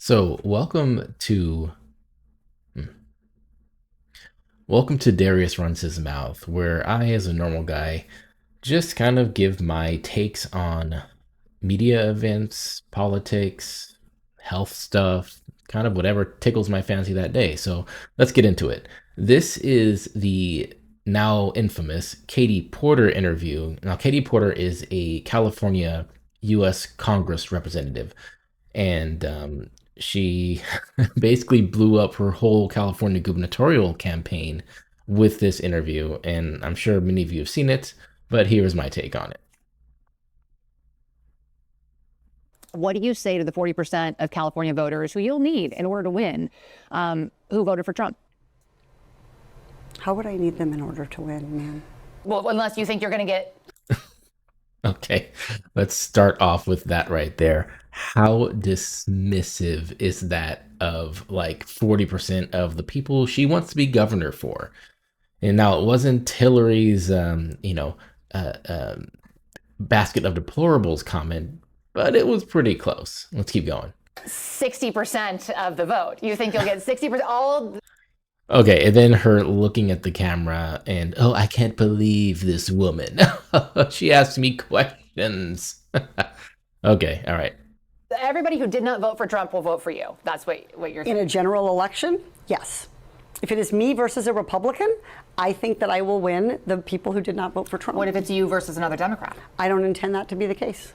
So, hmm, welcome to Darius Runs His Mouth, where I, as a normal guy, just kind of give my takes on media events, politics, health stuff, kind of whatever tickles my fancy that day. So, let's get into it. This is the now infamous Katie Porter interview. Now, Katie Porter is a California U.S. Congress representative, and she basically blew up her whole California gubernatorial campaign with this interview. And I'm sure many of you have seen it, but here's my take on it. What do you say to the 40% of California voters who you'll need in order to win, who voted for Trump? How would I need them in order to win, man? Well, unless you think you're going to get. Okay, let's start off with that right there. How dismissive is that of like 40% of the people she wants to be governor for? And now it wasn't Hillary's, uh, um, basket of deplorables comment, but it was pretty close. Let's keep going. 60% of the vote. You think you'll get 60%? Okay, and then her looking at the camera and, oh, I can't believe this woman. She asked me questions. Okay, all right. Everybody who did not vote for Trump will vote for you. That's what you're In a general election, yes. If it is me versus a Republican, I think that I will win the people who did not vote for Trump. What if it's you versus another Democrat? I don't intend that to be the case.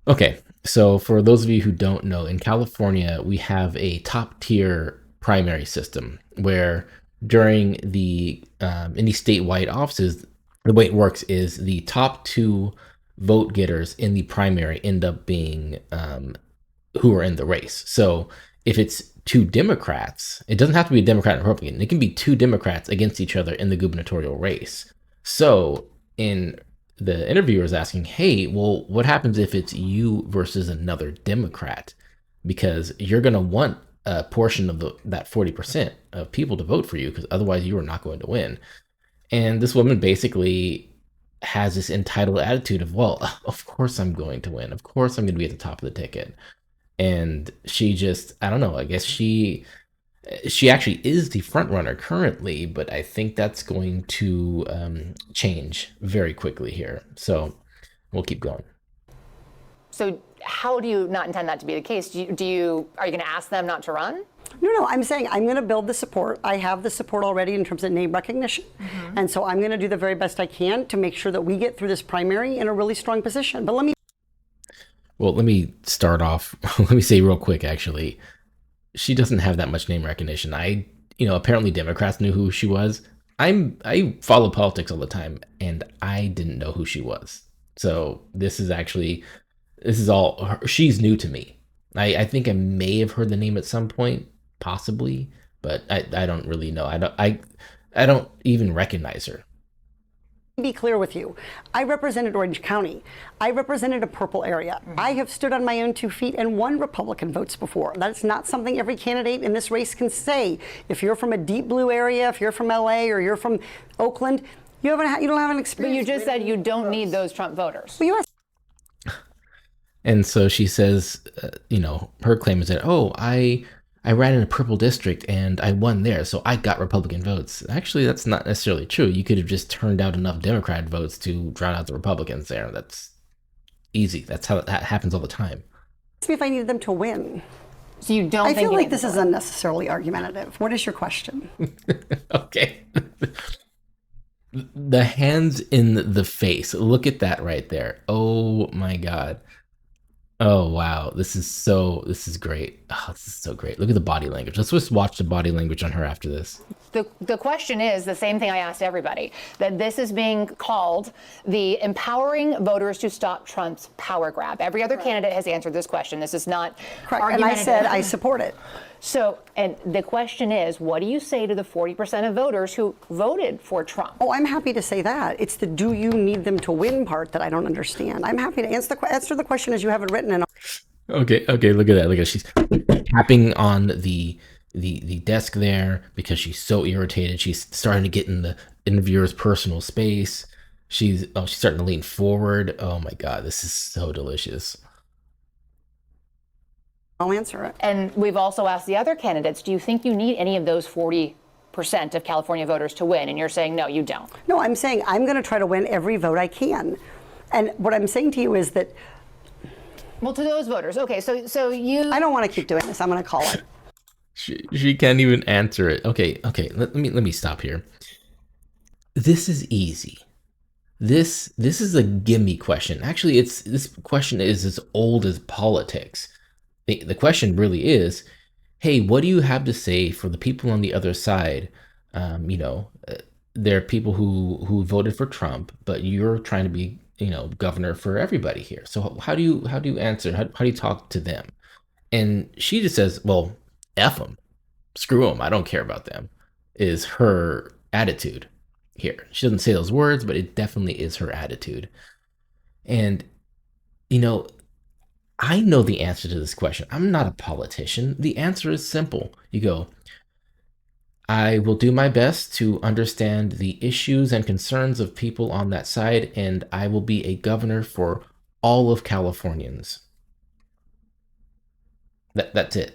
Okay, so for those of you who don't know, in California, we have a top tier primary system where during the in these statewide offices, the way it works is the top two vote getters in the primary end up being who are in the race. So if it's two Democrats, it doesn't have to be a Democrat and Republican. It can be two Democrats against each other in the gubernatorial race. So in the interviewer is asking, hey, well, what happens if it's you versus another Democrat? Because you're going to want a portion of that 40% of people to vote for you, because otherwise you are not going to win. And this woman basically has this entitled attitude of, well, of course I'm going to win. Of course I'm going to be at the top of the ticket. And she just, I don't know, I guess she actually is the front runner currently, but I think that's going to change very quickly here. So we'll keep going. So how do you not intend that to be the case? Are you going to ask them not to run? No, I'm saying I'm going to build the support. I have the support already in terms of name recognition. Mm-hmm. And so I'm going to do the very best I can to make sure that we get through this primary in a really strong position. But let me start off. Let me say real quick, actually, she doesn't have that much name recognition. Apparently Democrats knew who she was. I follow politics all the time, and I didn't know who she was. So this is all her. She's new to me. I think I may have heard the name at some point, possibly, but I don't really know. I don't even recognize her. Be clear with you. I represented Orange County. I represented a purple area. Mm-hmm. I have stood on my own 2 feet and won Republican votes before. That's not something every candidate in this race can say. If you're from a deep blue area, if you're from LA or you're from Oakland, you don't have an experience. But you just said you don't need those Trump voters. Well, and so she says, her claim is that, oh, I ran in a purple district and I won there, so I got Republican votes. Actually, that's not necessarily true. You could have just turned out enough Democrat votes to drown out the Republicans there. That's easy. That's how that happens all the time. Ask me if I needed them to win. So you don't I think feel like this is unnecessarily argumentative. What is your question? Okay. The hands in the face. Look at that right there. Oh my God. Oh wow, this is great. Oh, this is so great. Look at the body language. Let's just watch the body language on her after this. The question is the same thing I asked everybody, that this is being called the empowering voters to stop Trump's power grab. Every other candidate has answered this question. This is not correct. And I said I support it. So, and the question is, what do you say to the 40% of voters who voted for Trump? Oh, I'm happy to say that. It's the do you need them to win part that I don't understand. I'm happy to answer the question as you have it written. Okay, look at that. Look at she's tapping on the desk there because she's so irritated. She's starting to get in the interviewer's personal space. She's starting to lean forward. Oh my God, this is so delicious. I'll answer it. And we've also asked the other candidates, do you think you need any of those 40% of California voters to win? And you're saying, no, you don't. No, I'm saying I'm going to try to win every vote I can. And what I'm saying to you is that. Well, to those voters. Okay, so you. I don't want to keep doing this. I'm going to call it. She can't even answer it. Okay. Let me stop here. This is easy. This is a gimme question. Actually, this question is as old as politics. The question really is, hey, what do you have to say for the people on the other side? There are people who voted for Trump, but you're trying to be, governor for everybody here. So how do you answer? How do you talk to them? And she just says, well, F them, screw them, I don't care about them, is her attitude here. She doesn't say those words, but it definitely is her attitude. And, I know the answer to this question. I'm not a politician. The answer is simple. You go, I will do my best to understand the issues and concerns of people on that side, and I will be a governor for all of Californians. That's it.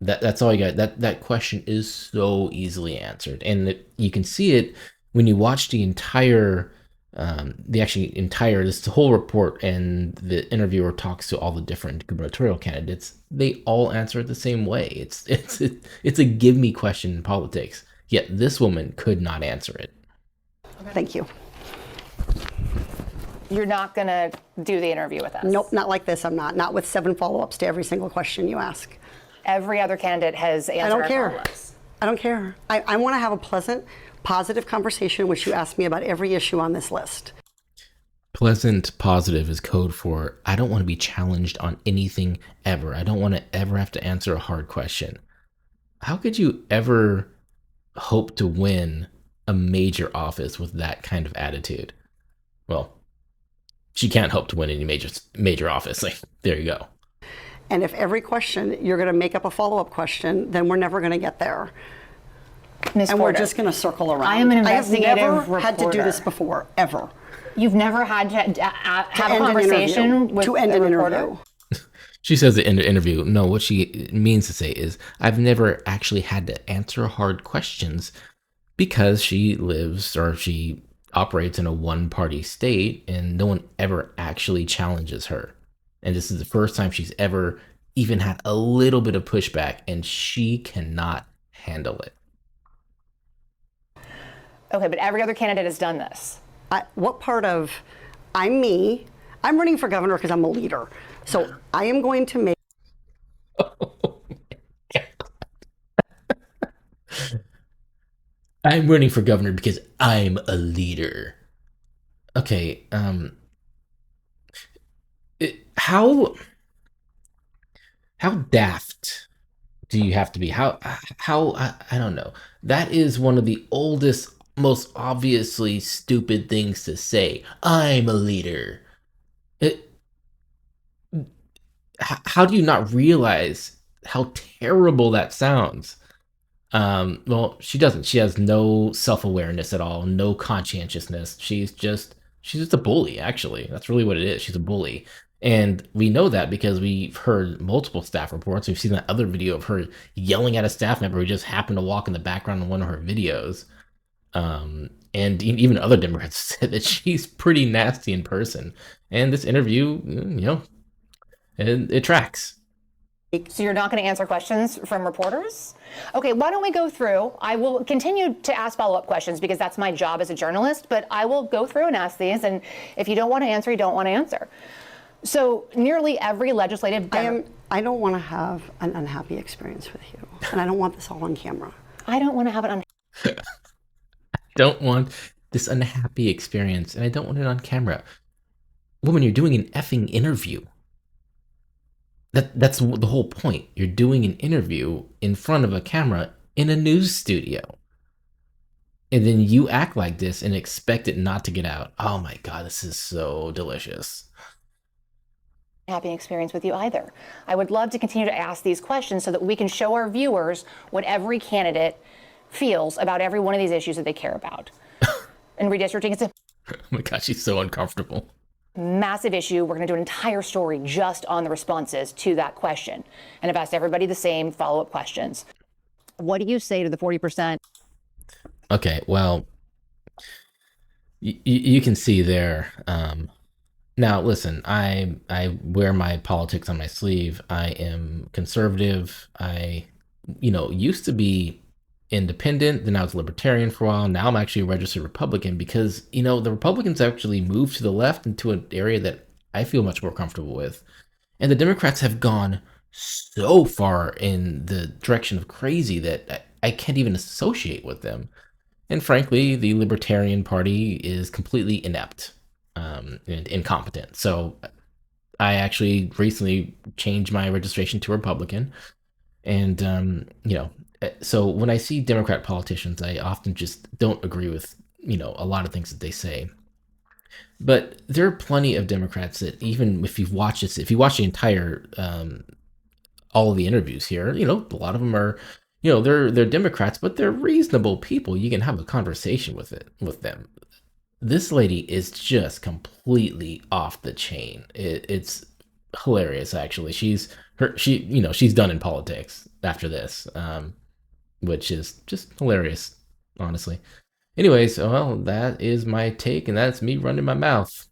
That's all you got. That question is so easily answered, and you can see it when you watch the entire, this whole report, and the interviewer talks to all the different gubernatorial candidates. They all answer it the same way. It's a give me question in politics. Yet this woman could not answer it. Thank you. You're not going to do the interview with us? Nope, not like this. I'm not. Not with 7 follow-ups to every single question you ask. Every other candidate has answered our follow-ups. I don't care. I want to have a pleasant, positive conversation in which you ask me about every issue on this list. Pleasant positive is code for I don't want to be challenged on anything ever. I don't want to ever have to answer a hard question. How could you ever hope to win a major office with that kind of attitude? Well, she can't hope to win any major office. Like, there you go. And if every question you're going to make up a follow-up question, then we're never going to get there. Ms. And Porter, we're just going to circle around. I am an investigative I have never had to do reporter. this before, ever. You've never had to have a conversation with to end a an reporter? interview. She says it in the interview. No, what she means to say is, I've never actually had to answer hard questions because she operates in a one-party state and no one ever actually challenges her. And this is the first time she's ever even had a little bit of pushback, and she cannot handle it. Okay, but every other candidate has done this. What part of I'm me? I'm running for governor because I'm a leader. So I am going to make. I'm running for governor because I'm a leader. Okay, how daft do you have to be? How I don't know. That is one of the oldest, most obviously stupid things to say. I'm a leader. How do you not realize how terrible that sounds? Well, she doesn't. She has no self-awareness at all, no conscientiousness. She's just a bully, actually. That's really what it is. She's a bully. And we know that because we've heard multiple staff reports. We've seen that other video of her yelling at a staff member who just happened to walk in the background in one of her videos. And even other Democrats said that she's pretty nasty in person. And this interview, it tracks. So you're not going to answer questions from reporters? Okay, why don't we go through? I will continue to ask follow-up questions because that's my job as a journalist, but I will go through and ask these, and if you don't want to answer, you don't want to answer. So nearly every legislative... I don't want to have an unhappy experience with you, and I don't want this all on camera. I don't want to have it I don't want this unhappy experience, and I don't want it on camera. Woman, you're doing an effing interview. That's the whole point. You're doing an interview in front of a camera in a news studio. And then you act like this and expect it not to get out. Oh my God, this is so delicious. happy experience with you either. I would love to continue to ask these questions so that we can show our viewers what every candidate feels about every one of these issues that they care about. And redistricting is Oh my God, she's so uncomfortable. Massive issue. We're going to do an entire story just on the responses to that question. And I've asked everybody the same follow-up questions. What do you say to the 40%? Okay, well, you can see there. Now, listen, I wear my politics on my sleeve. I am conservative. I, used to be independent. Then I was libertarian for a while. Now I'm actually a registered Republican because, the Republicans actually moved to the left into an area that I feel much more comfortable with. And the Democrats have gone so far in the direction of crazy that I can't even associate with them. And frankly, the Libertarian Party is completely inept and incompetent. So I actually recently changed my registration to Republican. And, so when I see Democrat politicians, I often just don't agree with, a lot of things that they say. But there are plenty of Democrats that even if you've watched this, if you watch the entire all of the interviews here, a lot of them are, they're Democrats, but they're reasonable people. You can have a conversation with them. This lady is just completely off the chain. It's hilarious, actually. She's done in politics after this, which is just hilarious, honestly. Anyways, well, that is my take, and that's me running my mouth.